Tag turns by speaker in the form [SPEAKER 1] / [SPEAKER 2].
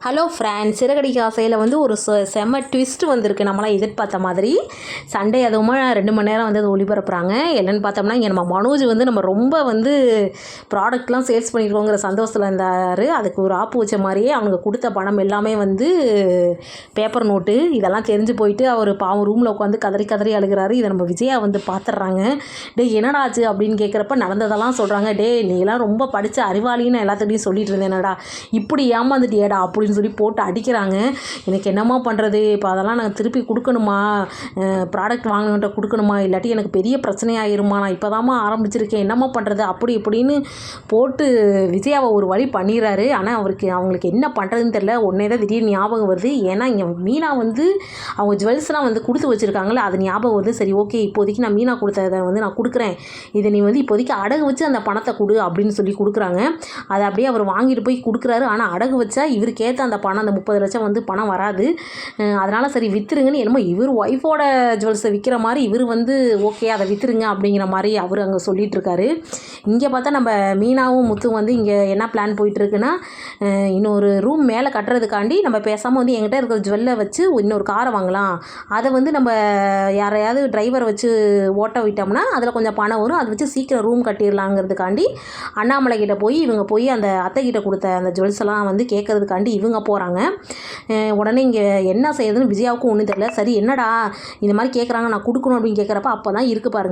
[SPEAKER 1] Hello friends, Siragadikka ஆசையில் வந்து ஒரு செம்ம ட்விஸ்ட் வந்திருக்கு. நம்மளாம் எதிர்பார்த்த மாதிரி சண்டே அதுவுமா 2 மணி நேரம் வந்து அது ஒளிபரப்புகிறாங்க. என்னென்னு பார்த்தோம்னா, இங்கே நம்ம மனோஜ் வந்து நம்ம ரொம்ப வந்து ப்ராடக்ட்லாம் சேல்ஸ் பண்ணியிருக்கோங்கிற சந்தோஷத்தில் இருந்தார். அதுக்கு ஒரு ஆப்பு வச்ச மாதிரியே அவங்க கொடுத்த பணம் எல்லாமே வந்து பேப்பர் நோட்டு. இதெல்லாம் தெரிஞ்சு போயிட்டு அவர் பாவம் ரூமில் உட்காந்து கதறி கதறி அழுகிறாரு. இதை நம்ம விஜயா வந்து பார்த்துட்றாங்க. டே என்னடா ஆச்சு அப்படின்னு கேட்குறப்ப நடந்ததெல்லாம் சொல்கிறாங்க. டே நீலாம் ரொம்ப படித்த அறிவாளின்னு எல்லாத்துக்கிட்டையும் சொல்லிட்டு இருந்தேன், என்னடா இப்படி ஏமாந்துட்டியேடா அப்படின்னு சொல்லி போட்டு அடிக்கிறாங்க. எனக்கு என்னம்மா பண்ணுறது, இப்போ அதெல்லாம் நான் திருப்பி கொடுக்கணுமா, ப்ராடக்ட் வாங்கினவன்ட்ட கொடுக்கணுமா, இல்லாட்டி எனக்கு பெரிய பிரச்சனையாயிருமா, நான் இப்போ தாம்மா ஆரம்பிச்சிருக்கேன், என்னம்மா பண்ணுறது அப்படி இப்படின்னு போட்டு விஜயாவை ஒரு வழி பண்ணிடுறாரு. ஆனால் அவங்களுக்கு என்ன பண்ணுறதுன்னு தெரியல. உடனே தான் திடீர்னு ஞாபகம் வருது. ஏன்னா இங்கே மீனா வந்து அவங்க ஜுவல்ஸ்லாம் வந்து கொடுத்து வச்சுருக்காங்களே, அது ஞாபகம் வருது. சரி ஓகே, இப்போதைக்கு நான் மீனா கொடுத்ததை வந்து நான் கொடுக்குறேன், இதை நீ வந்து இப்போதைக்கு அடகு வச்சு அந்த பணத்தை கொடு அப்படின்னு சொல்லி கொடுக்குறாங்க. அதை அப்படியே அவர் வாங்கிட்டு போய் கொடுக்குறாரு. ஆனால் அடகு வச்சா இவருக்கு ஏற்ற அந்த பணம், அந்த 30 லட்சம் வந்து பணம் வராது. அதனால் சரி விற்றுருங்கன்னு என்னமோ இவர் ஒய்ஃபோட ஜுவல்ஸை விற்கிற மாதிரி இவர் வந்து ஓகே அதை விற்றுருங்க அப்படிங்கிற மாதிரி அவர் அங்கே சொல்லிகிட்ருக்காரு. இங்கே பார்த்தா நம்ம மீனாவும் முத்தும் வந்து இங்கே என்ன பிளான் போயிட்டுருக்குன்னா, இன்னொரு ரூம் மேலே கட்டுறதுக்காண்டி நம்ம பேசாமல் வந்து எங்கிட்ட இருக்கிற ஜுவல்லை வச்சு இன்னொரு காரை வாங்கலாம், அதை வந்து நம்ம யாரையாவது டிரைவரை வச்சு ஓட்ட விட்டோம்னா அதில் கொஞ்சம் பணம் வரும், அதை வச்சு சீக்கிரம் ரூம் கட்டிடலாங்கிறதுக்காண்டி அண்ணாமலை கிட்ட போய் இவங்க போய் அந்த அத்தைக்கிட்ட கொடுத்த அந்த ஜுவல்ஸ் எல்லாம் வந்து கேட்கறதுக்காண்டி இவங்க போகிறாங்க. உடனே இங்கே என்ன செய்யுதுன்னு விஜயாவுக்கும் ஒன்றும் தெரியல. சரி என்னடா இந்த மாதிரி கேட்குறாங்க, நான் கொடுக்கணும் அப்படின்னு கேட்குறப்ப அப்போ தான் இருக்குது பாருங்கள்.